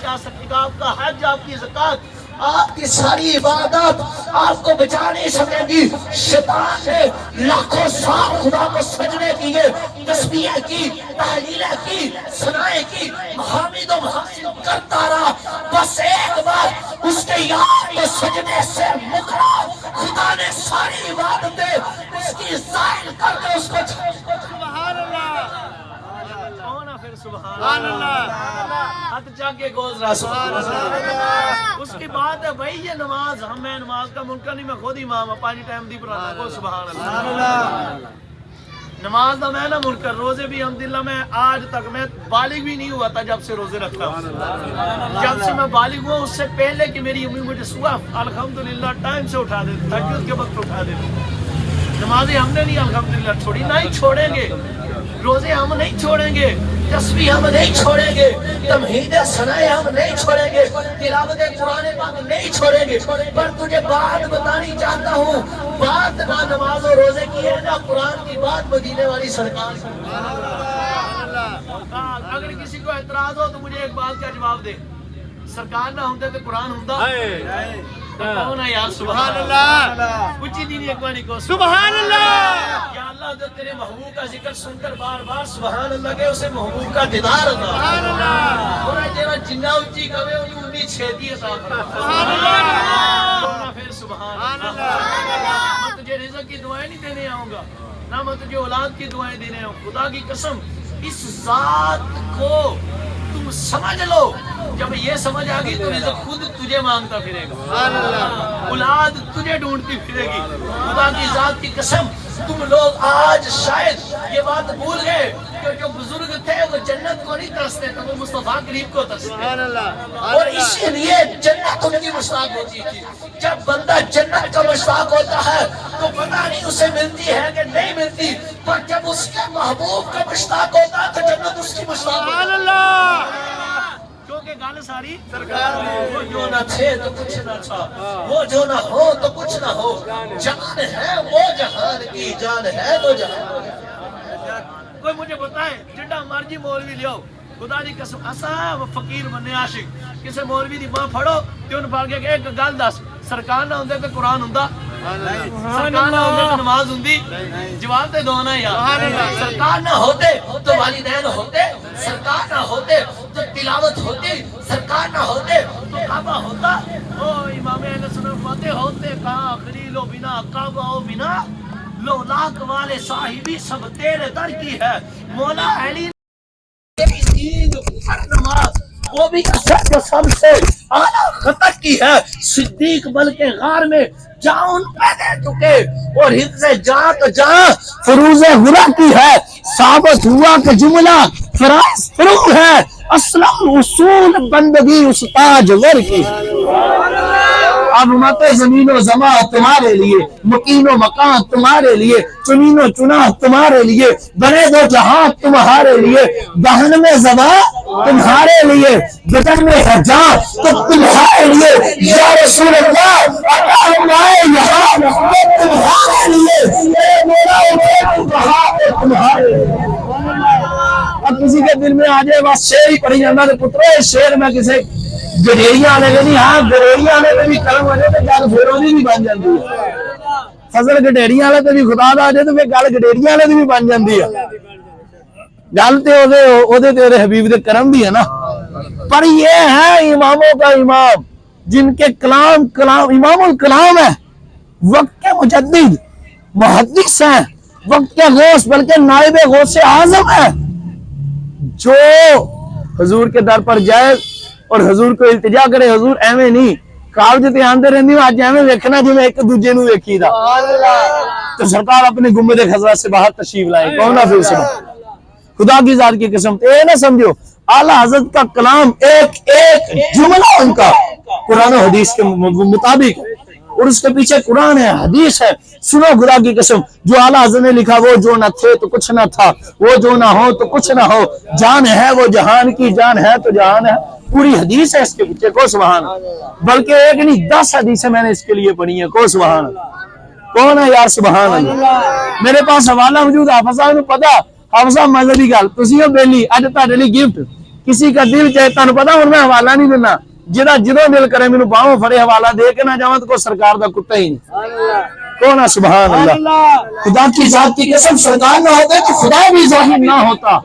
بچا سکے گا، آپ کا حج، آپ کی زکات، آپ کی ساری عبادات آپ کو بچا نہیں سکے گی۔ شیطان نے لاکھوں سال خدا کو سجدے کیے، تسبیح کی، تحلیلیں کی، ثنائیں کی، محامد و محاسن کرتا رہا، بس ایک بار اس کے یار کو سجدے سے مکرا، خدا نے ساری عبادتیں اس کی زائل کر کے اس کو سبحان اللہ، سبحان اللہ، ہاتھ چاک کے گوز رہا سبحان اللہ۔ اس کی بات ہے بھائی یہ نماز، ہمیں نماز کا منکر نہیں، میں خود امام پانچ ٹائم دی پڑھاتا کو سبحان اللہ۔ نماز دا میں نہ منکر، روزے بھی الحمدللہ میں آج تک میں بالغ بھی نہیں ہوا تھا جب سے روزے رکھتا ہوں۔ جب سے میں بالغ ہوا اس سے پہلے کہ میری امی مجھے صبح الحمدللہ ٹائم سے اٹھا دیتی، تہجد کے وقت اٹھا دیتی۔ نمازیں ہم نے نہیں الحمدللہ چھوڑی، نہ ہی چھوڑیں گے، روزے ہم نہیں چھوڑیں گے، تسبیح ہم نہیں چھوڑیں گے، تمہید ثنائے ہم نہیں چھوڑیں گے، تلاوت قرآن پاک نہیں چھوڑیں گے۔ پر تجھے بات بتانی چاہتا ہوں، بات نہ نماز و روزے کی ہے نہ قرآن کی بات مدینے والی سرکار سے۔ اگر کسی کو اعتراض ہو تو مجھے ایک بات کا جواب دے، سرکار نہ ہوتے تو قرآن ہوتا؟ کون ہے یار؟ سبحان اللہ، کچھ ہی نہیں ایک بار کو سبحان اللہ۔ یا اللہ جو تیرے محبوب کا ذکر سن کر بار بار سبحان اللہ کے اسے محبوب کا دیدار عطا سبحان اللہ، اور تیرا جنہ اونچی کبھی انہیں انہیں چھیتی عطا فرما۔ سبحان اللہ، پھر سبحان اللہ۔ میں تجھے رزق کی دعائیں نہیں دینے آؤں گا، نہ میں تجھے اولاد کی دعائیں دینے آؤں۔ خدا کی قسم اس ذات کو تم سمجھ لو، جب یہ سمجھ آ گئی تو رزق خود تجھے مانگتا پھرے گا، اولاد تجھے ڈھونڈتی پھرے گی۔ خدا کی ذات کی قسم تم لوگ آج شاید یہ بات بھول گئے کہ جو بزرگ تھے وہ جنت کو نہیں ترستے تھے، وہ مصطفیٰ کریم کو ترستے۔ سبحان اللہ، اور اسی لیے جنت ان کی مشتاق ہوتی تھی۔ جب بندہ جنت کا مشتاق ہوتا ہے تو پتہ نہیں اسے ملتی ہے کہ نہیں ملتی، پر جب اس کے محبوب کا مشتاق ہوتا ہے تو جنت اس کی مشتاق ہوتی ہے۔ سبحان اللہ، کیونکہ گل ساری سرکار وہ جو نہ تھے تو کچھ نہ تھا، وہ جو نہ ہو تو کچھ نہ ہو، جان ہے وہ جہان کی، جان ہے تو جہان۔ کوئی مجھے بتائے جڈا مرجی مولوی لیاؤ، خدا دی قسم اسا فقیر بننے عاشق، کسے مولوی دی باں پھڑو تے انہوں پھڑ کے ایک گل دس، سرکار نہ ہوندے تے قرآن ہوندا؟ سرکار نہ ہوتے تو نماز ہوندی؟ جواب دے دو نا یار۔ سرکار نہ ہوتے تو والدین ہوتے، سرکار نہ ہوتے تو تلاوت ہوتی، سرکار نہ ہوتے تو کعبہ ہوتا۔ او امام اہل سنت فرماتے ہوتے کہاں خلیل و بنا کعبہ و بنا، لو لاکھ والے صاحبی سب تیرے در کی ہے، مولا علی عید نماز وہ بھی اثر جو سب سے اعلیٰ خطر کی ہے، صدیق بلکہ غار میں جاؤن پیدے چکے، اور حفظ جہاں تو جہاں فروز غرا کی ہے، ثابت ہوا کہ جملہ فرائض فرو ہے، اسلام اصول بندگی استاج ور کی۔ اب مت زمین و زمان تمہارے لیے، مکین و مکان تمہارے لیے، چنین و چنا تمہارے لیے، بنے دو جہاں تمہارے لیے، دہن میں زباں تمہارے لیے، بدن میں حجاں تو تمہارے لیے، یا رسول اللہ اللہ آئے یہاں تو تمہارے لیے، اے مولا اٹھے تمہارے لیے۔ اب کسی کے دل میں آ جائے بس شعر ہی پڑھی جانا تو پترو شعر میں کسی گڈیریاں آنے کے نہیں، ہاں گڈیریاں آنے پہ بھی قلم آنے تو گل فیروزی بھی بن جاتی ہے، فضل گڈیریاں آنے پہ بھی خدا دا آ جائے تو پھر گل گڈیریاں آنے بھی بن جاتی ہے، گل تے تیرے حبیب دے کرم بھی ہے نا۔ پر یہ ہے اماموں کا امام جن کے کلام امام الکلام ہے، وقت کے مجدد محدث ہیں، وقت کے غوث بلکہ نائب غوث اعظم ہے، جو حضور کے در پر جائے اور حضور کو التجا کرے، حضور ایویں نہیں کالج تے آندے رہندی ہوں اج ایویں ویکھنا جویں ایک دوجے نوں ویکھی دا، تو سرکار اپنے گنبد خضرا سے باہر تشریف لائے، کون نہ پھر سبحان خدا کی ذات کی قسم۔ اے نہ سمجھو اعلیٰ حضرت کا کلام ایک ایک جملہ ان کا قرآن و حدیث کے مطابق، اور اس کے پیچھے قرآن ہے، حدیث ہے۔ سنو خدا کی قسم، جو اعلیٰ حضرت نے لکھا وہ جو نہ تھے تو کچھ نہ تھا، وہ جو نہ ہو تو کچھ نہ ہو، جان ہے وہ جہان کی، جان ہے تو جہان ہے، پوری حدیث ہے اس کے پیچھے، کو سبحان بلکہ ایک نہیں 10 حدیثیں میں نے اس کے لیے پڑھی ہیں، کو سبحان کون ہے یار سبحان اللہ۔ میرے پاس حوالہ موجود، حافظ صاحب نوں پتا، حافظ صاحب مذہبی گل تسی ہو بیلی اج تہاڈے لیے گفٹ کسی کا دل چاہے تانوں پتا ہوں میں حوالہ نہیں دینا جدا جدوں دل کرے مینوں باہوں فڑے حوالہ دے کے نہ جاواں تو کوئی سرکار دا کتا ہی نہیں کون ہے سبحان اللہ خدا کی ذات کی قسم سرکار نہ ہوتے تو خدا بھی ظاہر نہ ہوتا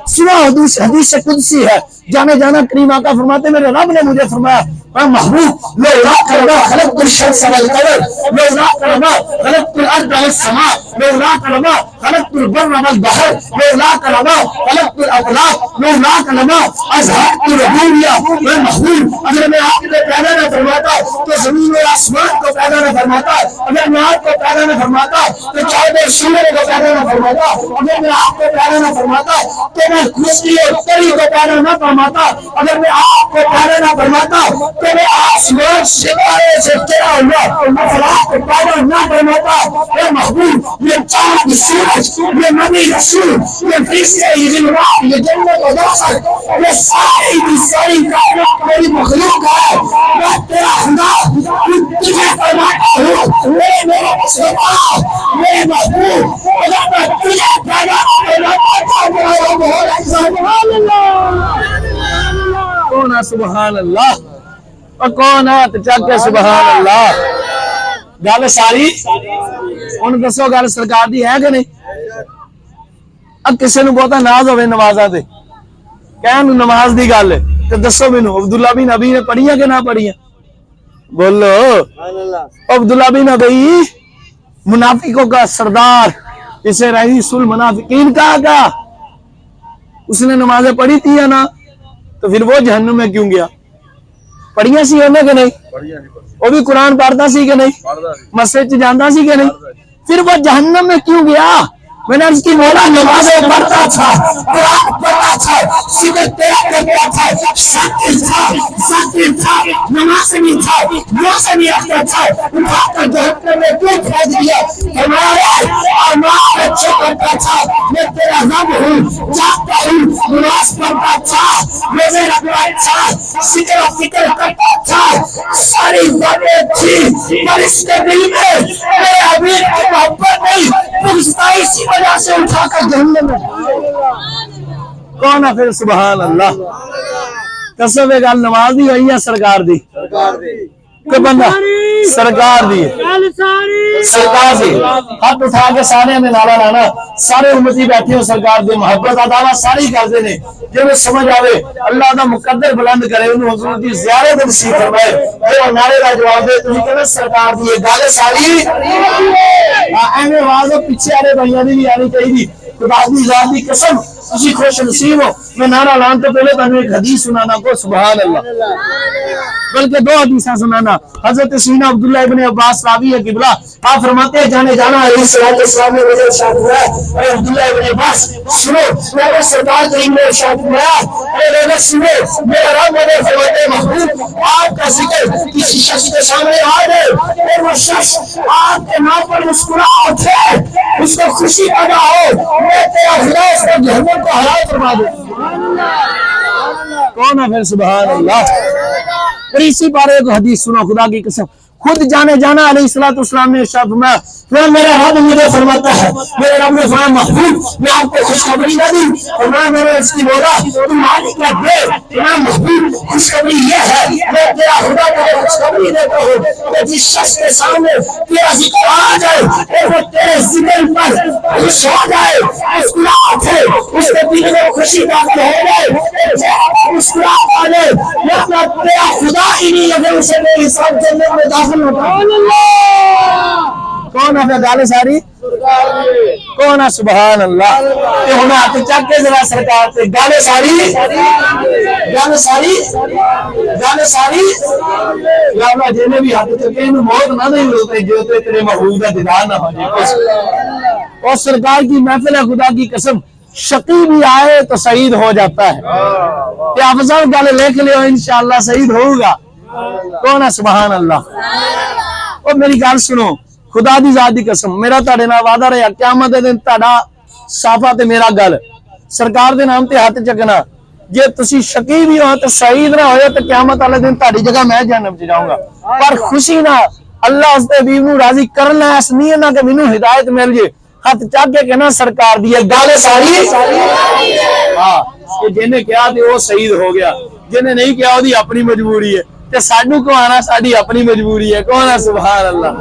سنا حدیث قدسی ہے جانے جانا کریم آقا فرماتے میرے رب نے مجھے فرمایا میں محبوب لولاک ربا خلقت الشمس والقمر لولاک ربا خلقت الارض والسماء لولاک ربا خلقت البر والبحر لولاک ربا خلقت الافلاک لولاک ربا ازهقت الربوبیہ میں محبوب اگر میں آپ کو پیدا نہ فرماتا تو زمین اور آسمان کو پیدا نہ فرماتا اگر میں آپ کو پیدا نہ فرماتا تو چاند اور سورج کو پیدا نہ فرماتا اگر میں آپ کو پیدا نہ فرماتا تو میں خشکی اور تری کو پیدا نہ فرماتا اگر میں آپ کو پیدا نہ فرماتا تو میں آسمان ستارے سے تیرا ہوا افلاک کو پیدا نہ فرماتا اے محبوب یہ چاند سورج یہ نبی رسول یہ فرشتے یہ جنات یہ جنت و دوزخ یہ ساری کی ساری کائنات میری مخلوق ہے میں تیرا خدا تجھے فرماتا ہوں میرے مصطفیٰ میرے محبوب اگر میں تجھے پیدا فرماتا کون ہے سبحان اللہ اور کون ہے تو چک کے سبحان اللہ گل ساری ان دسو گل سرکار دی ہے کہ نہیں اب کسی نو بہتا ناز ہوئے نمازاں تے کہن نماز دی گل ہے تو دسو مینوں عبداللہ بن ابی نے پڑھیاں کہ نہ پڑھیاں بولو عبداللہ بن ابی منافقوں کا سردار اسے رئیس المنافقین کہا اس نے نمازیں پڑھی تھی یا نہ تو پھر وہ جہنم میں کیوں گیا پڑھیاں سی انہیں کہ نہیں وہ بھی قرآن پڑھتا سی کہ نہیں مسجد جانتا سی کہ نہیں پھر وہ جہنم میں کیوں گیا میں نے اس کی مولا نمازیں پڑھتا تھا قرآن پڑھتا تھا ذکر تیرا کرتا تھا ذاکر تھا نماز نہیں تھا روزہ نہیں رکھتا تھا اٹھا کر جہنم میں کیوں پھینک دیا ہمارا اعمال اچھا کرتا تھا میں تیرا رب ہوں جاگتا ہوں نماز پڑھتا تھا روزے رکھتا تھا ذکر و فکر کرتا تھا ساری باتیں تھی پر اس کے دل میں میرے حبیب کی محبت نہیں پرستائی اسی وجہ سے اٹھا کر جہنم میں کون ہے پھر سبحان اللہ قسم گل نماز دی ہوئی یا سرکار دی کہ بندہ سرکار دی سرکار دی ہاتھ اٹھا کے سارے میں نعرہ لانا سارے امتی بیٹھے ہو سرکار دی محبت عطا ساری کرتے نے جو سمجھ آوے اللہ دا مقدر بلند کرے انہوں حضور دی زیارت نصیب فرمائے جو نعرے کا جواب دے تمہیں کہنا سرکار دی گل ساری ایویں آواز پیچھے آ رہے بھائیاں دی بھی آنی چاہیے خدا دی ذات دی قسم تسی خوش نصیب ہو میں نعرہ لان تو پہلے تمہیں ایک حدیث سنانا کو سبحان اللہ بلکہ دو حدیثیں سنانا حضرت سینا عبداللہ ابن عباس راوی ہے قبلہ آپ فرماتے ہیں جانے جانا علیہ السلام نے مجھے ارشاد ہوا اے عبداللہ ابن عباس سنو میرے سرکار کریم نے ارشاد ہوا اے لوگوں سنو میرا رب مجھے فرماتے محبوب آپ کا ذکر کسی شخص کے سامنے آ گئے اور وہ شخص آپ کے نام پر مسکرا اٹھے اس کو خوشی پیدا ہو میں تیرا خدا اس کو جہنم کو حلال فرما دوں کون ہے پھر سبحان اللہ اور اسی بارے کو حدیث سنو خدا کی قسم خود جانے جانا علیہ السلام نے ارشاد فرمایا میرا رب مجھے فرماتا ہے میرے رب نے فرمایا محبوب میں آپ کو خوشخبری نہ دوں فرمایا میں نے اس کی بولا تم مالک کا دے فرمایا محبوب خوشخبری یہ ہے میں تیرا خدا تجھے خوشخبری دیتا ہوں کہ جس شخص کے سامنے تیرا ذکر آ جائے اور وہ تیرے ذکر پر خوش ہو جائے مسکراہٹ ہے اس کے دل میں خوشی داخل ہو جائے مسکراہٹ آ جائے مطلب تیرا خدا ہی نہیں اگر اسے میری سب جنت میں داخل کون ہے گل ساری کون ہے سبحان اللہ تے ہن ہاتھ چک کے ذرا سرکار تے گل ساری یا اللہ جنے بھی ہاتھ چکے انہوں موت نہ دے ہوتے جو تیرے محبوب کا دیدار نہ ہو جائے اور سرکار کی محفل ہے خدا کی قسم شقی بھی آئے تو شہید ہو جاتا ہے تے افضل گل لکھ لیو انشاءاللہ شہید ہوگا کون ہے سبحان اللہ اور میری گل سنو خدا دی ذات دی قسم میرا تہاڈے نال وعدہ رہیا قیامت دے دن تہاڈا صافا تے میرا گل سرکار دے نام تے ہاتھ چکنا جے تسی شقی بھی ہو تے شہید نہ ہوئے تے قیامت والے دن تہاڈی جگہ میں جہنم وچ جاؤں گا پر خوشی نہ اللہ اس تے حبیب نو راضی کرنا اس نہیں نہ کہ مینوں ہدایت مل جے ہاتھ چک کے کہنا سرکار دی گل ساری ہاں کہ جنہیں کیا تے وہ شہید ہو گیا، جنہیں نہیں کیا وہ اپنی مجبوری ہے، تے سانو کو آنا ساری اپنی مجبوری ہے. کون ہے؟ سبحان اللہ.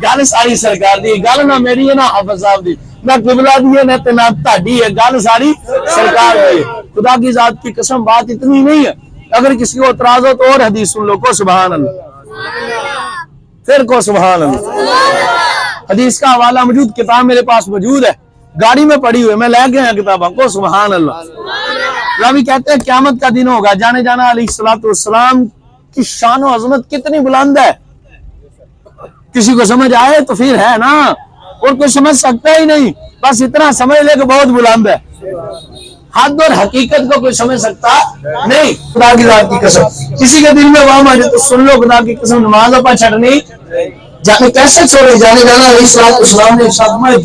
گل ساری سرکار دی، گل نہ میری ہے نہ حافظ صاحب دی، نہ قبلہ دی ہے نہ تہاڈی ہے، گل ساری سرکار دی. خدا کی ذات کی قسم بات اتنی نہیں ہے. اگر کسی کو اعتراض ہو تو اور حدیث سن لو. کو سبحان اللہ، پھر کو سبحان اللہ. حدیث کا حوالہ موجود، کتاب میرے پاس موجود ہے، گاڑی میں پڑی ہوئے، میں لے کے آیا کتابوں کو. سبحان اللہ. راوی کہتے ہیں قیامت کا دن ہوگا، جانے جانا علیہ الصلوۃ والسلام کی شان و عظمت کتنی بلند ہے. کسی کو سمجھ آئے تو پھر ہے نا، اور کوئی سمجھ سکتا ہی نہیں، بس اتنا سمجھ لے کہ بہت بلند ہے. حد اور حقیقت کو کوئی سمجھ سکتا نہیں. خدا کی ذات کی قسم کسی کے دل میں وہم آ جائے تو سن لو، خدا کی قسم نماز اپا چھڑنی جانے کیسے چھوڑے. جانے جانا علیہ الصلوۃ والسلام نے ارشاد فرمایا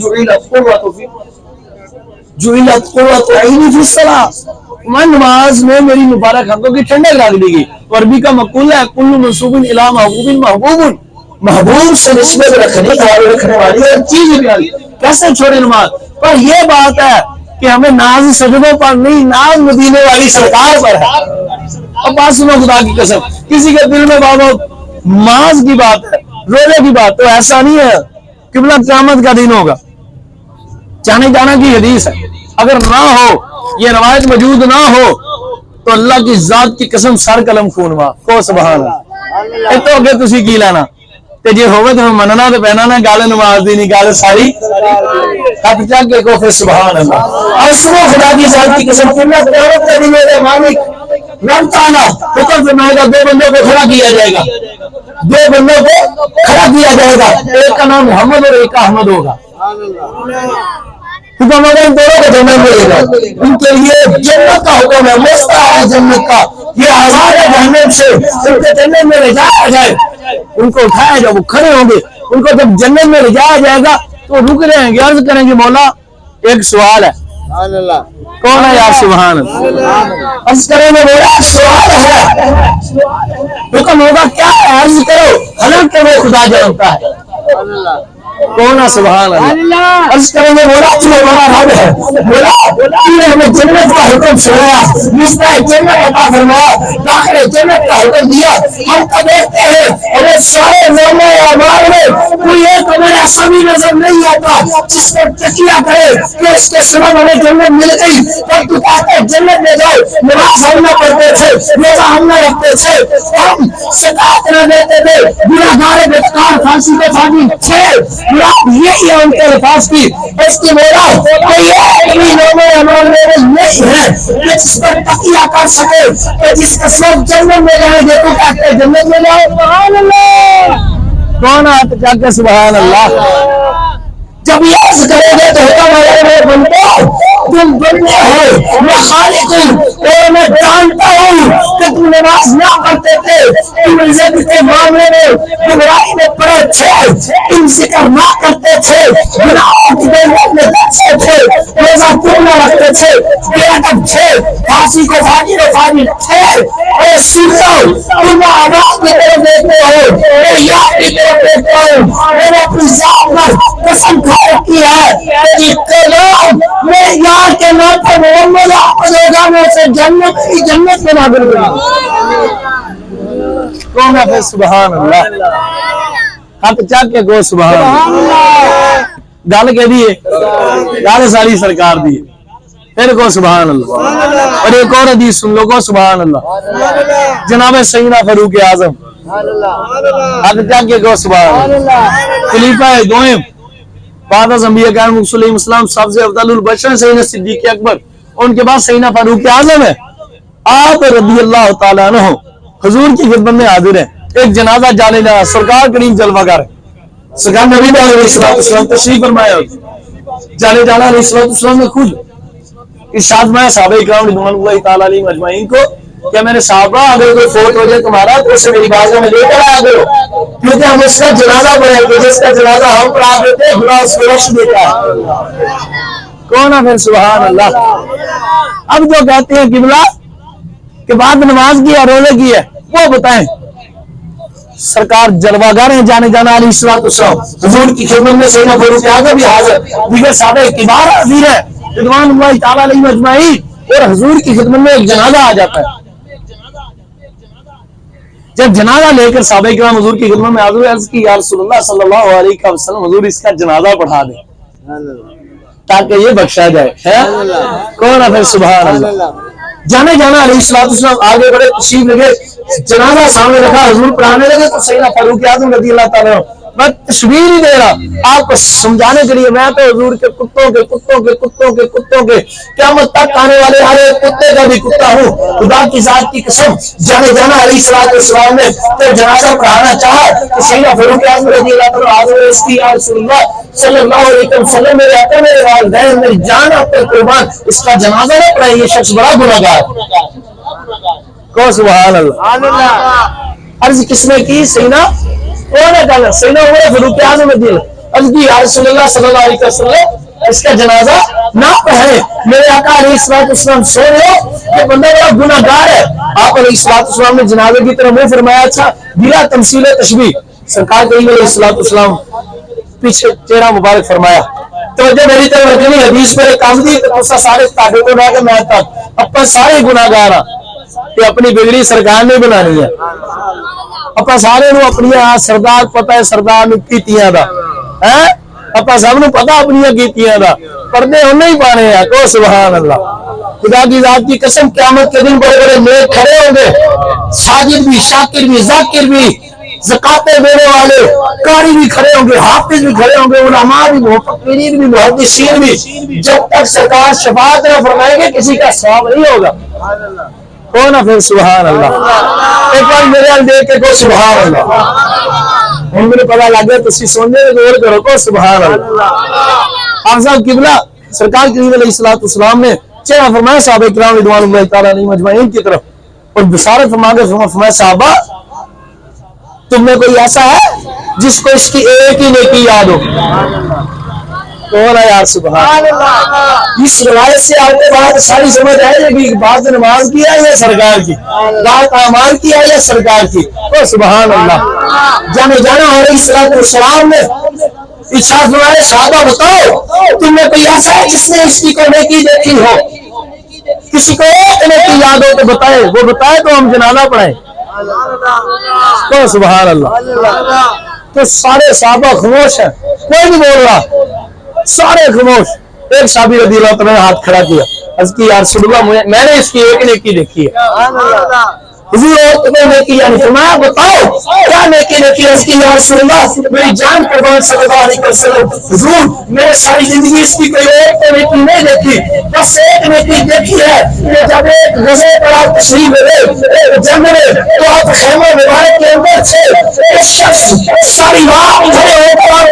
جعلت قرۃ عینی فی الصلاۃ، میں نماز میں میری مبارک آنکھوں کی ٹھنڈک رکھ دی گئی. عربی کا مقولہ ہے کل منسوب الی محبوب محبوب، محبوب سے نسبت رکھنے والی ہر چیز پیاری. کیسے چھوڑے نماز؟ پر یہ بات ہے کہ ہمیں ناز سجدوں پر نہیں، ناز مدینے والی سرکار پر ہے. اب بات سنو خدا کی قسم، کسی کے دل میں بابا نماز کی بات ہے، روزے کی بات، تو ایسا نہیں ہے. قبلہ قیامت کا دن ہوگا، جانے جانا کی حدیث ہے. اگر نہ ہو یہ روایت موجود نہ ہو تو اللہ کی ذات کی قسم سر قلم خون وا. کو سبحان اللہ. تو اگے تسی کی لینا تے جے ہوے تو مننا تے پینا نہ. گل نماز دی نہیں، گل ساری ہاتھ چاک کے کو. پھر سبحان اللہ. اور سنو خدا کی ذات کی قسم، قیامت کے دن میرے مالک رب تعالی حکم فرمائے گا، دو بندوں کو کھڑا کیا جائے گا، دو بندوں کو کھڑا کیا جائے گا. ایک کا نام محمد اور ایک کا احمد ہوگا. حکم ہوگا ان دونوں کو جنت ملے گا. ان کے لیے جنت کا حکم ہے، مستہ ہے جنت کا. یہ آزاد ہے جہنم سے، ان کے جنت میں لے جایا جائے. ان کو اٹھایا جائے، وہ کھڑے ہوں گے. ان کو جب جنت میں لے جایا جائے گا تو رک رہیں گے، عرض کریں گے مولا ایک سوال ہے. کون ہے یار؟ سبحان اللہ. عرض کریں گے مولا ایک سوال ہے. حکم ہوگا کیا ہے؟ عرض کرو. حالانکہ وہ خدا جانتا ہے. کون ہے؟ سبحان اللہ. عرض کریں گے مولا تو ہمارا رب ہے، مولا تو نے ہمیں جنت کا حکم سنایا، مستہ جنت عطا فرمایا، داخل جنت کا حکم دیا. ہم تو دیکھتے ہیں ہمیں سارے نامے اعمال میں کوئی ایک ہمیں ایسا بھی نظر نہیں آتا جس پر تکیہ کرے کہ اس کے سبب ہمیں جنت مل گئی. پر تو کہتے ہیں جنت میں جاؤ. نماز ہم نہ پڑھتے تھے، روزہ ہم نہ رکھتے تھے، ہم شکایت نہ دیتے تھے، گناہگار بدکار پھانسی پہ پھانسی تھے. یہی ہے ان کے الفاظ کی. اس کی مولا کہ یہ اتنی نامے اعمال میں نہیں ہے کہ جس پر تکیہ کر سکے کہ جس کا سب جنت میں جائیں گے. تو کہتے ہیں جنت میں جاؤ. سبحان اللہ. کون ہاتھ جا کے سبحان اللہ. جب یہ عرض کرے گے تو حکم ہے میرے بندو تم بندے ہو، میں خالق ہوں اور میں جانتا ہوں کہ تم نماز نہ پڑھتے تھے، تم عزت کے معاملے میں گمراہی میں پڑے تھے، تم ذکر نہ کرتے تھے، گناہوں کی دیوار میں بچے تھے، روزہ تم نہ رکھتے تھے، بے ادب تھے، پھانسی کو فاجر و فاجر تھے. اے سنو تم آواز کی طرف دیکھتے ہو، میں یاد کی طرف دیکھتا ہوں. میں نے اپنی ذات پر قسم کی ہے کہ کلام میں یار کے نام پر محمد احمد ہوگا، میں اسے جنت میں نازل کروں. کون ہے؟ پھر سبحان اللہ. ہاتھ چاک کے گو سبحان اللہ. گل کے دیے گل ساری سرکار دی. پھر کو سبحان اللہ. اور ایک اور حدیث سن لو. کو سبحان اللہ. جناب سیدنا فاروق اعظم ہاتھ چاک کے گو سبحان اللہ. خلیفہ دوئم بعد از انبیاء کرام علیہ السلام سب سے افضل البشر سیدنا صدیق اکبر، ان کے بعد سیدنا فاروق اعظم ہے. آپ رضی اللہ تعالیٰ عنہ حضور کی خدمت میں حاضر ہیں. ایک جنازہ جانے جانا، سرکار کریم جلوہ گر ہے، سرکار نبی علیہ السلام تشریف فرمایا. جانے جانا علیہ السلام نے خود ارشاد فرمایا صحابہ کرام رضوان اللہ تعالیٰ علیہم اجمعین کو کہ میرے صحابہ اگر کوئی فوت ہو جائے تمہارا تو اسے میری بارگاہ میں لے کر آیا کرو، کیونکہ ہم اس کا جنازہ پڑھیں گے، جس کا جنازہ ہم پڑھا دیتے ہیں خدا اس کو بخش دیتا ہے. کون ہے؟ پھر سبحان اللہ. اب جو کہتے ہیں قبلہ کہ بعد نماز کی ہے روزے کی ہے، وہ بتائیں. سرکار جلوہ گر ہیں، جانے جانا علیہ السلام حضور کی خدمت میں سیدنا فاروق اعظم بھی حاضر، دیگر صحابہ کبار حاضر ہیں رضوان اللہ تعالیٰ علیہم اجمعین. اور حضور کی خدمت میں ایک جنازہ آ جاتا ہے. جب جنازہ لے کر صحابہ کرام حضور کی خدمت میں حاضر عرض کی یا رسول اللہ صلی اللہ علیہ وسلم حضور اس کا جنازہ پڑھا دیں تاکہ یہ بخشا جائے. کون ہے پھر؟ سبحان اللہ. جانے جانا علیہ الصلوۃ والسلام آگے بڑے تشریف لگے, جنازہ سامنے رکھا, حضور پڑھانے لگے تو سیدنا فاروق اعظم رضی اللہ تعالیٰ میں تشبیہ نہیں دے رہا آپ کو سمجھانے کے لیے, میں تو حضور کے کتوں کے قیامت تک آنے والے ہر ایک کتے کا بھی کتا ہوں. خدا کی ذات کی قسم جانے جانا علیہ الصلوۃ والسلام نے جب جنازہ پڑھانا چاہا تو سیدنا فاروق اعظم رضی اللہ تعالیٰ حاضر اس کی یا رسول اللہ صلی اللہ علیہ وسلم میرے آقا میرے والدین میری جان آپ پر قربان, اس کا جنازہ نہ پڑھائیں, یہ شخص بڑا گناہگار. کو سبحان اللہ. عرض کس نے کی؟ سیدنا کون ہے کہنا؟ سیدنا عمر فاروق اعظم رضی اللہ. عرض کی یا رسول اللہ صلی اللہ علیہ وسلم اس کا جنازہ نہ پڑھیں, میرے آقا علیہ الصلوۃ والسلام سو رہے ہو, یہ بندہ بڑا گناہگار ہے. آپ علیہ الصلوۃ والسلام نے جنازے کی طرف منہ فرمایا, اچھا بلا تمثیل تشبیہ. سرکار کریم علیہ الصلوۃ والسلام پیچھے چہرہ مبارک فرمایا, تو جب میری طرف رکھنی حدیث پر کام دی تو اس سارے تابع کو رہا کہ میں تک اپنا سارے گناہگار کہ اپنی بگڑی سرکار نے بنانی ہے. اپنا سارے نو اپنی سردار پتہ ہے, سردار نے کیتیاں دا اپنا سب نو پتہ اپنی کیتیاں دا, پردے انہیں ہی پانے ہیں. کو سبحان اللہ. خدا کی ذات کی قسم قیامت کے دن بڑے بڑے نیک کھڑے ہوں گے, ساجد بھی, شاکر بھی, ذاکر بھی, زکاتیں دینے والے, قاری بھی کھڑے ہوں گے, حافظ بھی کھڑے ہوں گے, علماء بھی, مفکرین بھی, محدثین بھی. جب تک سرکار شفاعت نہ فرمائیں گے کسی کا ثواب نہیں ہوگا. کون ہے پھر؟ سبحان اللہ. ایک بار میرے حال دیکھ کے کو سبحان اللہ. ہم میرے پتا لگ گیا تسی سونے میں دور کرو کو سبحان اللہ. آپ صاحب قبلہ سرکار کریم علیہ الصلوۃ والسلام نے چہرہ فرمایا صحابہ کرام رضوان اللہ تعالیٰ علیہم اجمعین کی طرف اور بشارت فرما کے فرمایا صحابہ تم میں کوئی ایسا ہے جس کو اس کی ایک ہی نیکی یاد ہو؟ کون ہے یار؟ سبحان اللہ. اس روایت سے آپ کو بات ساری سمجھ آئے کہ بات نماز کی ہے یا سرکار کی, بات اعمال کی ہے یا سرکار کی. تو سبحان اللہ. جانے جانا علیہ الصلوۃ والسلام نے ارشاد فرمایا صحابہ بتاؤ تم میں کوئی ایسا ہے جس نے اس کی کوئی نیکی دیکھی ہو, کسی کو ایک نیکی یاد ہو تو بتائے, وہ بتائے تو ہم جنازہ پڑھائیں. تو سبحان اللہ. تو سارے صحابہ خاموش ہیں, کوئی نہیں بول رہا, سارے خاموش. ایک صحابی رضی اللہ تعالیٰ نے ہاتھ کھڑا کیا, عرض کی یا رسول اللہ میں نے اس کی ایک نیکی دیکھی ہے. حضور اور تمہیں نیکی یعنی فرمایا بتاؤ کیا نیکی دیکھی ہے؟ اس کی یا رسول اللہ میری جان قربان صلی اللہ علیہ وسلم, حضور میں نے ساری زندگی اس کی کوئی ایک نیکی نہیں دیکھی, بس ایک نیکی دیکھی ہے کہ جب ایک غزوے پر آپ تشریف لے جنگ میں تو آپ خیمہ مبارک کے اندر سے ایک شخص ساری رات کھڑے ہو کر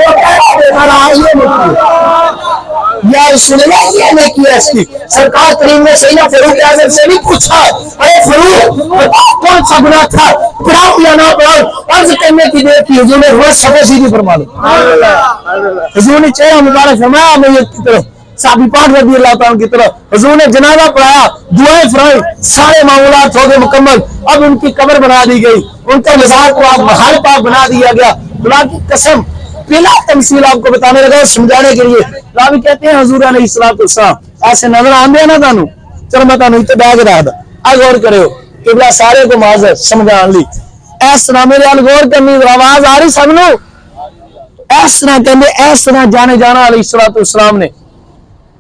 یا رسول اللہ یہ نہیں کیا اس کی. سرکار کریم نے سیدنا فاروق اعظم سے بھی پوچھا اے فاروق کون سا گناہ تھا, پڑھاؤ یا نہ پڑھاؤ؟ عرض کرنے کی دیر کی, حضور نے روز سبے سیدھی فرما دو. حضور نے چہرہ مبارک فرمایا میت کی طرف, صحابی پاک رضی اللہ تعالیٰ کی طرف, حضور نے جنازہ پڑھایا, دعائیں فرمائی, سارے معاملات ہو گئے مکمل. اب ان کی قبر بنا دی گئی, ان کا مزار کو آپ محل پاک بنا دیا گیا. خدا کی قسم پہلا تمثیل آپ کو بتانے لگا سمجھانے کے لیے. راوی کہتے ہیں حضور علیہ الصلوۃ والسلام ایسے نظر آندے نا تانوں, چلو میں تانوں تے بیٹھ رہا تھا اج غور کرو قبلہ سارے کو معذر سمجھان لی اس طرح میرے ال غور کرنی آواز آ رہی سب نو اس طرح کہندے اس طرح جانے جانا علیہ الصلوۃ والسلام نے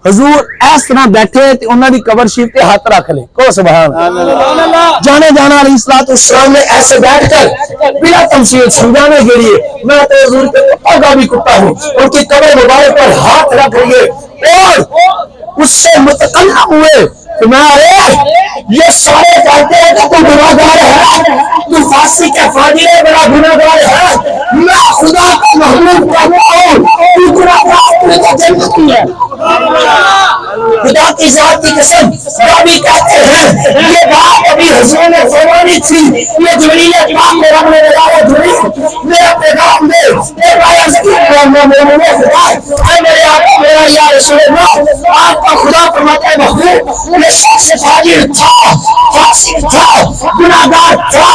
حضور اس طرح بیٹھے تے انہاں دی قبر شریف تے ہاتھ رکھ لے. کو سبحان اللہ. جانے جانا علیہ الصلوۃ والسلام نے ایسے بیٹھ کر بلا تمثیل سمجھانے کے لیے میں تو حضور کے کتوں کا بھی کتا ہوں, ان کی قبر مبارک پر ہاتھ رکھ لیے اور اس سے متکلم ہوئے کہ میں یہ سارے کہتے ہیں کہ تو گناہگار ہے, تو فاسق ہے, فاجر ہے, بڑا گناہگار ہے, میں خدا کا محبوب کہتا ہوں, تو گناہگار تو جنتی ہے. خدا کی ذات کی قسم راوی کہتے ہیں یہ بات ابھی حضور نے فرمانی تھی, یہ جبریل پاک نے رب نے لگایا جبریل میرا پیغام دے اے بھائی ذکر میرے خدا اے میرے آقا میرا یا رسول اللہ آپ کا خدا فرماتا ہے محبوب یہ شخص فاجر تھا, فاسق تھا, گناہگار تھا,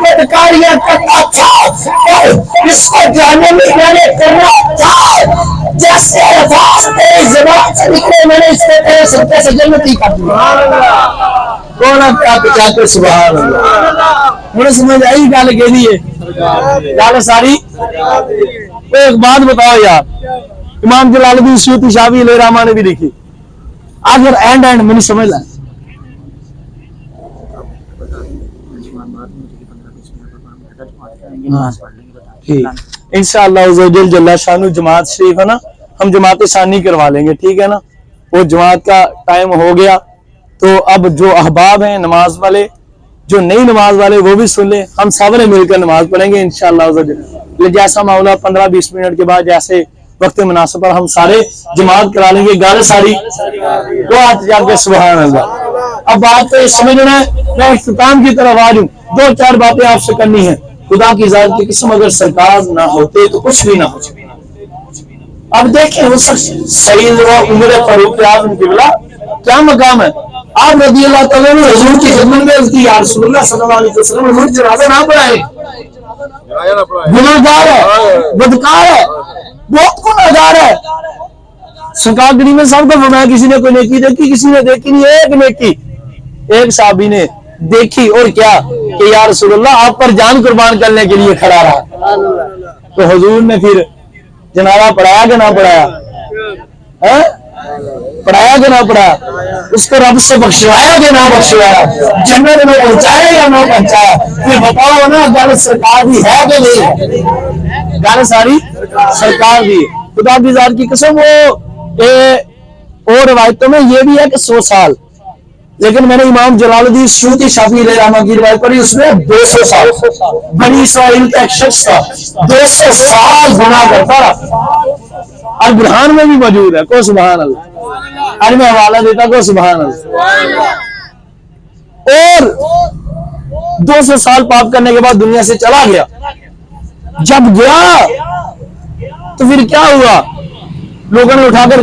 بدکاریاں کرتا تھا اور اس کو جہنم میں جانے کرنا تھا. جیسے الفاظ تیری زبان سے نکلے میں نے اس کو تیرے صدقے سے جنتی کر دیا. کون آپ چاہتے سبحان اللہ. مجھے سمجھ آئی گل کہ نہیں گل ساری. ایک بات بتاؤ یار, امام جلال الدین سیوطی شافعی علیہ رحمہ نے بھی لکھی, آخر اینڈ مجھے سمجھ لیں انشاءاللہ عزوجل جل شانہ جماعت شریف ہے نا, ہم جماعت ثانی کروا لیں گے, ٹھیک ہے نا. وہ جماعت کا ٹائم ہو گیا تو اب جو احباب ہیں نماز والے, جو نئی نماز والے وہ بھی سن لیں, ہم سب نے مل کر نماز پڑھیں گے انشاءاللہ عزوجل. جیسا معاملہ 15-20 منٹ کے بعد جیسے وقت مناسب پر ہم سارے جماعت کرا لیں گے. گال ساری دو ہاتھ جا کے سبحان اللہ. اب بات تو یہ سمجھنا ہے, میں اختتام کی طرف آ رہی ہوں. 2-4 باتیں آپ سے کرنی ہیں. خدا کی ذات کی قسم اگر سرکار نہ ہوتے تو کچھ بھی نہ ہو. اب دیکھیں وہ سعید و عمر فاروق اعظم قبلہ کیا مقام ہے. آپ رضی اللہ تعالیٰ نے حضور کی خدمت میں اس کی یا رسول اللہ صلی اللہ علیہ وسلم حضور جنازہ نہ پڑھائے, گناہگار ہے, بدکار ہے, بہت گناہگار ہے. سرکار گری میں سب کو فرمایا کسی نے کوئی نیکی دیکھی, کسی نے دیکھی نہیں. ایک نیکی ایک صحابی نے دیکھی, اور کیا کہ یا رسول اللہ آپ پر جان قربان کرنے کے لیے کھڑا رہا. تو حضور نے پھر جنازہ پڑھایا کہ نہ پڑھایا, پڑھایا کہ نہ پڑھایا, اس کو رب سے بخشوایا کہ نہ بخشوایا, جنت میں پہنچایا یا نہ پہنچایا. پھر بتاؤ نا گل سرکار بھی ہے کہ نہیں, گل ساری سرکار بھی. خدا کی ذات کی قسم وہ اور روایتوں میں یہ بھی ہے کہ 100 سال, لیکن میں نے امام جلال الدین سیوطی شافعی علیہ رحمہ کی روایت پڑھی, اس میں 200 سال. بنی اسرائیل کا ایک شخص تھا 200 سال گناہ کرتا رہا. اور برہان میں بھی موجود ہے, کو سبحان اللہ. آج میں حوالہ دیتا کو سبحان اللہ. اور 200 سال پاپ کرنے کے بعد دنیا سے چلا گیا. جب گیا تو پھر کیا ہوا, لوگوں نے اٹھا کر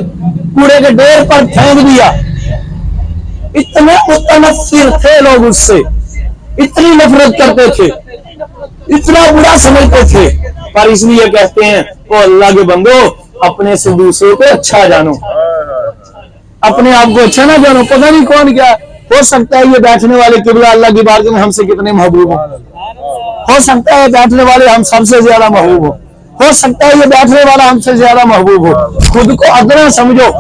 کوڑے کے ڈھیر پر پھینک دیا. اتنے متنفر تھے لوگ اس سے, اتنی نفرت کرتے تھے, اتنا برا سمجھتے تھے. پر اس لیے کہتے ہیں او اللہ کے بندو, اپنے سے دوسروں کو اچھا جانو, اپنے آپ کو اچھا نہ جانو. پتہ نہیں کون کیا ہو سکتا ہے یہ بیٹھنے والے قبلہ اللہ کی بارگاہ میں ہم سے کتنے محبوب ہو سکتا ہے بیٹھنے والے ہم سب سے زیادہ محبوب ہو سکتا ہے یہ بیٹھنے والا ہم سے زیادہ محبوب ہو. خود کو ادنا سمجھو,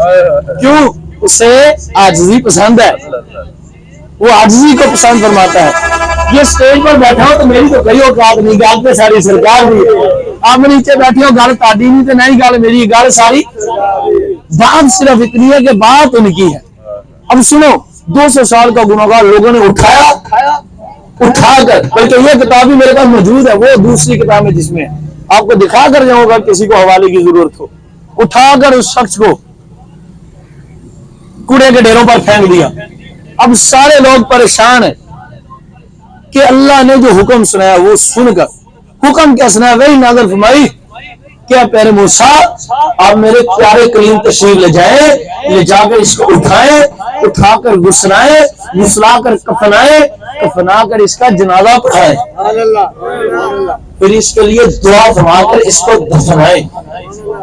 کیوں اسے عاجزی پسند ہے, وہ عاجزی کو پسند فرماتا ہے. یہ سٹیج پر بیٹھا ہو تو میری تو کئی اوقات نہیں, گال پہ ساری سرکار بھی ہے. آپ نیچے بیٹھے ہو گل تاڑی نہیں تو نہیں گل میری, گل ساری. بات صرف اتنی ہے کہ بات ان کی ہے. اب سنو, 200 سال کا گناہگار لوگوں نے اٹھا کر, بلکہ یہ کتاب بھی میرے پاس موجود ہے, وہ دوسری کتاب ہے جس میں آپ کو دکھا کر جاؤں گا کسی کو حوالے کی ضرورت ہو. اٹھا کر اس شخص کو کوڑے کے ڈھیروں پر پھینک دیا. اب سارے لوگ پریشان ہیں کہ اللہ نے جو حکم سنایا وہ سن کر, حکم کیا سنایا وہی نازل فرمائی کیا پیارے موسیٰ آپ میرے پیارے کریم تشریف لے جائیں, لے جا کر اس کو اٹھائیں, اٹھا کر غسلائیں, غسلا کر کفنائیں, کفنا کر اس کا جنازہ پڑھائیں, پھر اس کے لیے دعا فرما کر اس کو دفنائیں.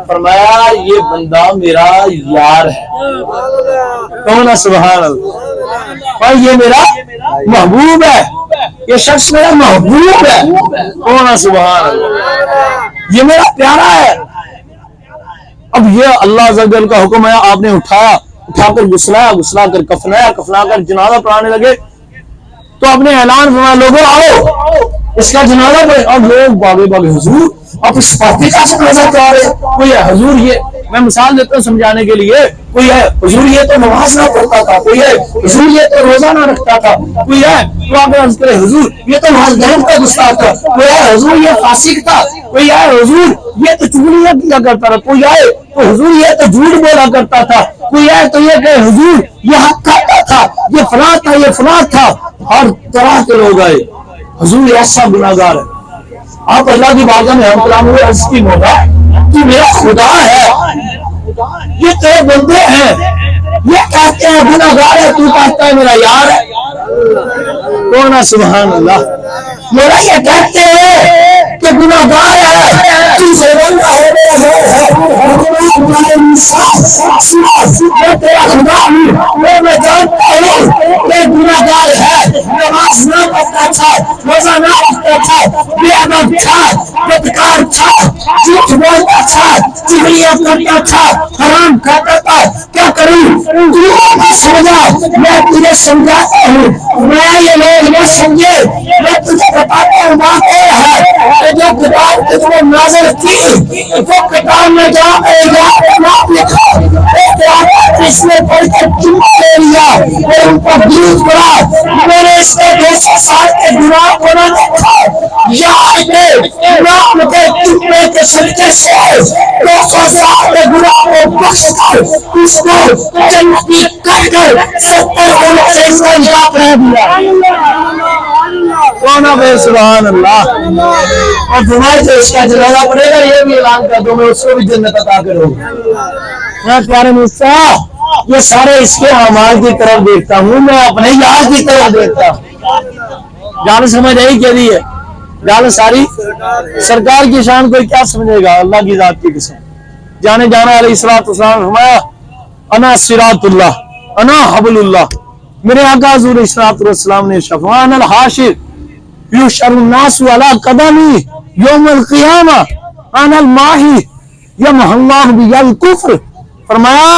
فرمایا یہ بندہ میرا یار ہے, کون ہے سبحان اللہ, اور یہ میرا محبوب ہے, یہ شخص میرا محبوب ہے, کون ہے سبحان اللہ, یہ میرا پیارا ہے. اب یہ اللہ عز و جل کا حکم ہے, آپ نے اٹھایا, اٹھا کر غسلایا, غسلا کر کفنایا, کفنا کر جنازہ پڑھانے لگے. تو آپ نے اعلان فرمایا لوگوں آؤ اس کا جنازہ پڑھے. اور لوگ باغے باغے حضور آپ اس پارٹی کا جنازہ کرا رہے, کوئی ہے حضور یہ, میں مثال دیتا ہوں سمجھانے کے لیے, کوئی ہے حضور یہ تو نماز نہ پڑھتا تھا, کوئی ہے حضور یہ تو روزہ نہ رکھتا تھا, کوئی ہے تو آپ عرض کرے حضور یہ تو والدین کا گستاخ تھا, کوئی ہے حضور یہ فاسق تھا, کوئی ہے حضور یہ تو چغلیاں کیا کرتا تھا, کوئی ہے تو حضور یہ تو جھوٹ بولا کرتا تھا, کوئی ہے تو یہ کہ حضور یہ حق کھاتا تھا, یہ فلاں تھا, یہ فلاں تھا. ہر طرح کے لوگ آئے, حضور ایسا گناہگار ہے. آپ اللہ کی بارگاہ میں ہم کلام ہوئے عرض کی مولا کہ میرا خدا ہے, یہ تیرے بندے ہیں, یہ کہتے ہیں گناہگار ہے, تو کہتا ہے میرا یار ہے, کون ہے سبحان اللہ. میرا یہ کہتے ہیں کہ گناہگار ہے, تو سے بندہ ہے, میں تیرا خدا ہوں، میں جانتا ہوں کہ گناہگار ہے، نماز نہ پڑھتا تھا، روزہ نہ رکھتا تھا، بے ادب تھا، بدکار تھا، جھوٹ بولتا تھا، چغلیاں کرتا تھا، حرام کھاتا تھا، کیا کروں؟ تو نہ سمجھا، میں تجھے سمجھاتا ہوں، میں یہ لوگ نہ سمجھے، میں تجھے بتاتا ہوں بات یہ ہے کہ جو کتاب تجھے نازل کی، وہ کتاب میں جہاں نام لکھا، اس میں پڑھ کر جمعہ لے لیا اور ان پر درود پڑھا، میں نے اس کے 200 سال کے گناہ کو نہ دیکھا، یہاں کے نام کے جمعے کے صدقے سے 200 سال کے گناہ کو بخش کر اس کو جنتی کر کر 70 گناہ سے اس کا انصاف رہ دیا۔ کون ہے سبحان اللہ؟ اور تمہارے سے اس کا جنازہ پڑے گا، یہ بھی اعلان کر دو میں اس کو بھی جنت عطا کروں۔ میں پیارے مصطفیٰ یہ سارے اس کے اعمال کی طرف دیکھتا ہوں، میں اپنے یار کی طرف دیکھتا ہوں۔ گال سمجھ آئی کیا دی ہے؟ گال ساری سرکار کی شان کوئی کیا سمجھے گا؟ اللہ کی ذات کی قسم جانے جانا علیہ الصلوۃ والسلام فرمایا انا صراط اللہ انا حبل اللہ، میرے آقا حضور الصلوۃ والسلام نے شفوان الحاشر یحشر الناس علی قدمی یوم القیامہ انا الماحی یمحو اللہ بی الکفر، فرمایا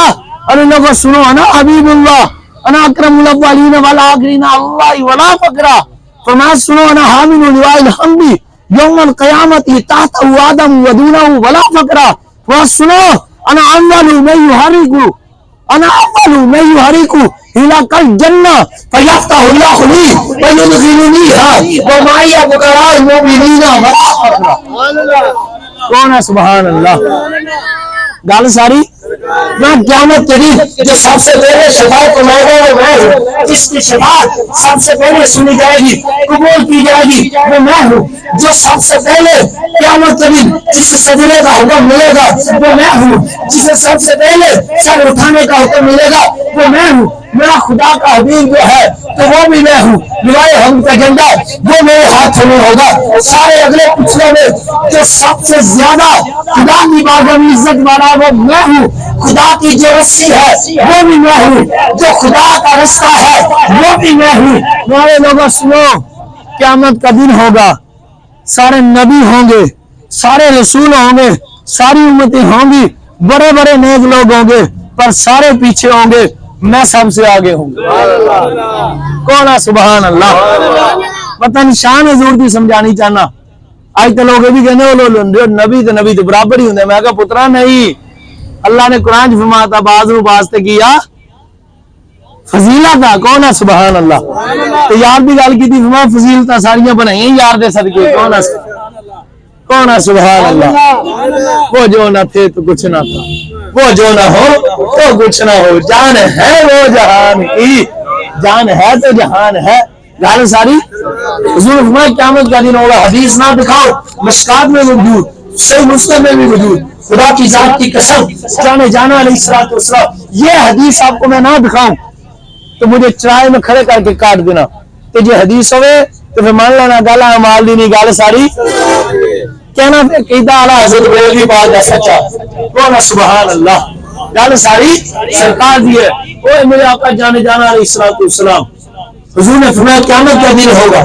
ارے لوگوں سنو انا حبیب اللہ انا اکرم الاولین والآخرین اللہ ولا فقرہ، فرمایا سنو انا حامل لواء الحمد یوم القیامت تحت آدم ودونہ ولا فقرہ، فرمایا سنو انا اول من یحرک انا اول من یحرک الى الجنہ فیفتح اللہ لی ویدخلنیہا ومعی فقراء المؤمنین ولا فقرہ۔ کون ہے سبحان اللہ؟ گال ساری میں قیامت کے دن جو سب سے پہلے شفاعت کو میں ہوں، جس کی شفاعت سب سے پہلے سنی جائے گی، قبول کی جائے گی، وہ میں ہوں۔ جو سب سے پہلے قیامت کے دن جسے سجدے کا حکم ملے گا وہ میں ہوں۔ جسے سب سے پہلے سر اٹھانے کا حکم ملے گا وہ میں ہوں۔ میرا خدا کا حبیب جو ہے تو وہ بھی میں ہوں۔ لوائے ہم کا جھنڈا وہ میرے ہاتھ میں ہوگا۔ سارے اگلے پچھلے میں جو سب سے زیادہ خدا کی بارگاہ میں عزت والا وہ میں ہوں۔ خدا کی جو رسی ہے وہ بھی میں ہوں، جو خدا کا رستہ ہے وہ بھی میں ہوں۔ میرے لوگوں سنو، قیامت کا دن ہوگا، سارے نبی ہوں گے، سارے رسول ہوں گے، ساری امتیں ہوں گی، بڑے بڑے نیک لوگ ہوں گے، پر سارے پیچھے ہوں گے، میں سب سے آگے ہوں گا۔ کون ہے سبحان اللہ؟ پتہ نہیں شان حضور کی سمجھانی چاہنا۔ آج تو لوگ بھی کہنے وہ نبی تو برابر ہی ہوں، میں کہا پترا نہیں، اللہ نے قرآن فرمایا تھا بعض رو واسطے کیا فضیلت ہے۔ کون ہے سبحان اللہ؟ تو یار بھی گل کی تھی فرمایا فضیلتاں ساریاں بنائی یار دے صدقے۔ کون ہے سبحان اللہ؟ وہ جو نہ تھے تو کچھ نہ تھا، وہ جو نہ ہو تو کچھ نہ ہو، جان ہے وہ جہان کی، جان ہے تو جہان ہے۔ گال ساری حضور فرمایا قیامت کا دن ہوگا، حدیث نہ دکھاؤ، مشکات میں موجود، صحیح مسلم میں بھی موجود، خدا کی ذات کی قسم جانے جانا علیہ الصلوۃ والسلام، یہ حدیث آپ کو میں نہ دکھاؤں تو مجھے چرائے میں کھڑے کر کے کاٹ دینا کہ یہ حدیث ہوئے تو پھر مان لینا گالا مال دی نہیں گال ساری کہنا پھر قیدہ اعلیٰ حضرت بریلوی بات ہے سچا۔ کون سبحان اللہ؟ گال ساری سرکار دی ہے۔ اوہ میرے آقا جانے جانا علیہ الصلوۃ والسلام، حضور نے فرمایا قیامت کا دن ہوگا،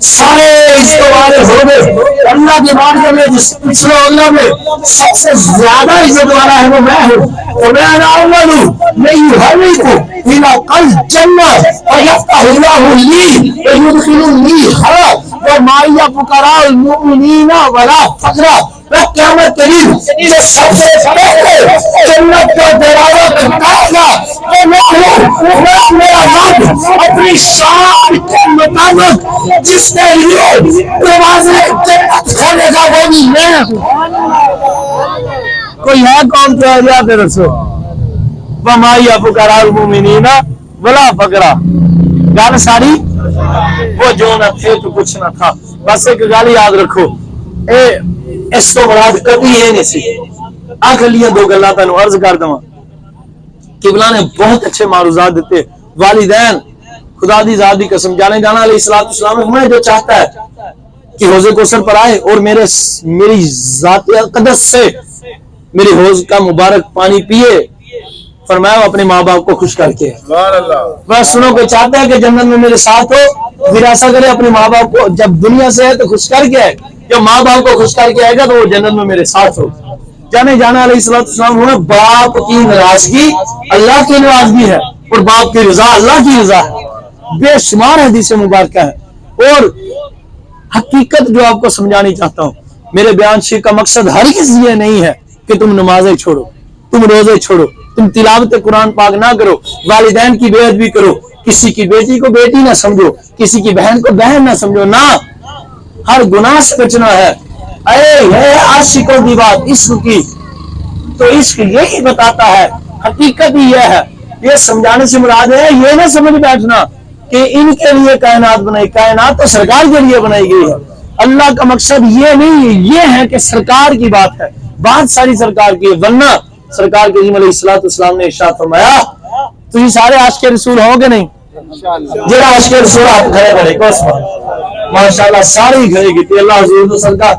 سارے اس کو والے ہو گئے، اللہ کی بارگاہ میں جس پچھلے اللہ میں سب سے زیادہ عزت والا ہے وہ میں ہوں، اور میں اول من یحرک الی الجنہ فیفتح اللہ لی ویدخلنیہا ومعی فقراء المؤمنین ولا فقرہ۔ میں قیامت کے دن جو سب سے پہلے جنت کا دروازہ کھٹکائے گا وہ میں ہوں۔ میں میرا رب اپنی شان کے مطابق جس کے لیے دروازے جنت کھولے گا وہ بھی میں ہوں۔ کوئی ہے کون تو آجات رسول وَمَا فُقَرَاءُ الْمُؤْمِنِينَ وَلَا فَقْرَا۔ گال ساری وہ جو نہ تھے تو کچھ نہ تھا۔ بس ایک گال یاد رکھو، اس تو مراد کبھی ہے نہیں سی۔ آخریاں دو گلہ تنو عرض کر دوں، قبلہ نے بہت اچھے معروضات دیتے، والدین خدا دی ذات دی قسم جانے جانا علیہ الصلوۃ والسلام ہمیں جو چاہتا ہے کہ حوض کوثر پر آئے اور میری ذات اقدس سے میری حوض کا مبارک پانی پیے، فرمایا وہ اپنے ماں باپ کو خوش کر کے، بس سنو کوئی چاہتا ہے کہ جنت میں میرے ساتھ ہو، پھر ایسا کرے اپنے ماں باپ کو جب دنیا سے ہے تو خوش کر کے آئے، جب ماں باپ کو خوش کر کے آئے گا تو وہ جنت میں میرے ساتھ ہو۔ جانے جانا علیہ السلام ہونا، باپ کی ناراضگی اللہ کی ناراضگی ہے اور باپ کی رضا اللہ کی رضا ہے، بے شمار حدیث مبارکہ ہے۔ اور حقیقت جو آپ کو سمجھانی چاہتا ہوں، میرے بیان شریف کا مقصد ہر کسی یہ نہیں ہے کہ تم نمازیں چھوڑو، تم روزے چھوڑو، تم تلاوت قرآن پاک نہ کرو، والدین کی بے ادبی کرو، کسی کی بیٹی کو بیٹی نہ سمجھو، کسی کی بہن کو بہن نہ سمجھو، نہ، ہر گناہ سے بچنا ہے۔ ہے عاشقوں کی بات عشق کی، تو عشق یہی بتاتا ہے، حقیقت ہی یہ ہے۔ یہ سمجھانے سے مراد ہے یہ نہ سمجھ بیٹھنا کہ ان کے لیے کائنات بنائی، کائنات تو سرکار کے لیے بنائی گئی ہے۔ اللہ کا مقصد یہ نہیں، یہ ہے کہ سرکار کی بات ہے، بات ساری سرکار کی ہے، ورنہ سرکار کے علیہ السلام نے ارشاد فرمایا، تو یہ سارے عاشق رسول ہو گے نہیں؟ جڑا عاشق رسول آپ کھڑے کھڑے کو ماشاءاللہ سارے ہی کھڑے کیتے اللہ حضور تو سرکار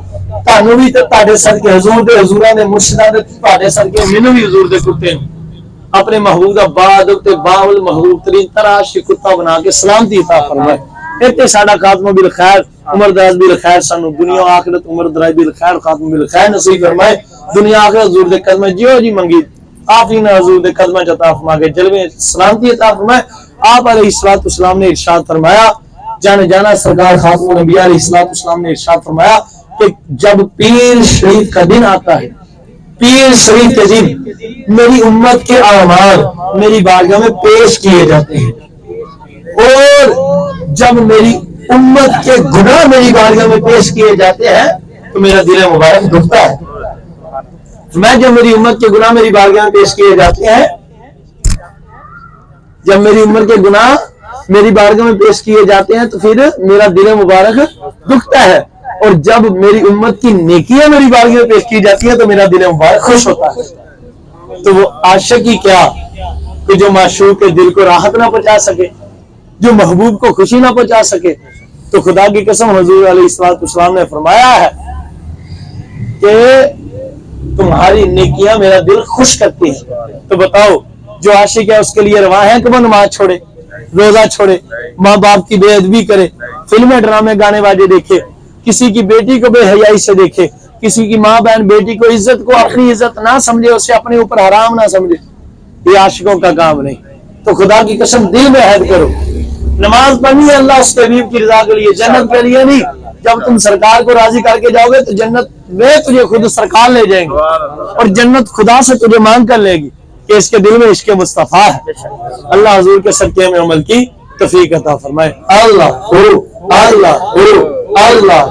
تانوں بھی تے تاڈے صدقے حضور دے حضوراں دے مرشداں دے تاڈے صدقے مینوں بھی حضور دے کتے اپنے محبوب دا بادب تے باول محبوب ترین تراش کتا بنا کے سلامتی عطا فرمائے۔ ایتھے ساڈا خاتمہ بالخیر، عمر دراز بالخیر، سانو دنیا و آخرت عمر دراز بالخیر، خاتمہ بالخیر نصیب فرمائے۔ دنیا آخرت حضور دے قدمہ جیو جی منگی آپ ہی نے حضور دے قدمہ عطا فرما کے جلوے سلامتی عطا فرمائے۔ آپ علیہ السلام نے ارشاد فرمایا، جانے جانا سرکار خاتم الانبیاء علیہ السلام نے ارشاد فرمایا کہ جب پیر شریف کا دن آتا ہے، پیر شریف کے دن میری امت کے اعمال میری بارگاہ میں پیش کیے جاتے ہیں، اور جب میری امت کے گناہ میری بارگاہ میں پیش کیے جاتے ہیں تو میرا دل مبارک دکھتا ہے۔ میں جب میری امت کے گناہ میری بارگاہ میں پیش کیے جاتے ہیں، جب میری امت کے گناہ میری بارگاہ میں پیش کیے جاتے ہیں تو پھر میرا دل مبارک دکھتا ہے، اور جب میری امت کی نیکیاں میری بارگاہ میں پیش کی جاتی ہیں تو میرا دل مبارک خوش ہوتا ہے۔ تو وہ عاشق ہی کیا کہ جو معشوق کے دل کو راحت نہ پہنچا سکے، جو محبوب کو خوشی نہ پہنچا سکے، تو خدا کی قسم حضور علیہ السلام نے فرمایا ہے کہ تمہاری نیکیاں میرا دل خوش کرتی ہیں۔ تو بتاؤ جو عاشق ہے اس کے لیے روا ہے کہ وہ نماز چھوڑے، روزہ چھوڑے، ماں باپ کی بے ادبی کرے، فلمیں ڈرامے گانے باجے دیکھے، کسی کی بیٹی کو بے حیائی سے دیکھے، کسی کی ماں بہن بیٹی کو عزت کو اپنی عزت نہ سمجھے، اسے اپنے اوپر حرام نہ سمجھے، یہ عاشقوں کا کام نہیں۔ تو خدا کی قسم دل میں عہد کرو، نماز پڑھنی ہے اللہ اس کے حبیب کی رضا کے لیے، جنت کے لیے نہیں۔ جب تم سرکار کو راضی کر کے جاؤ گے تو جنت میں تجھے خود سرکار لے جائیں گے، اور جنت خدا سے تجھے مانگ کر لے گی کہ اس کے دل میں عشق مصطفیٰ ہے۔ اللہ حضور کے صدقے میں عمل کی توفیق عطا فرمائے۔ اللہ اللہ اللہ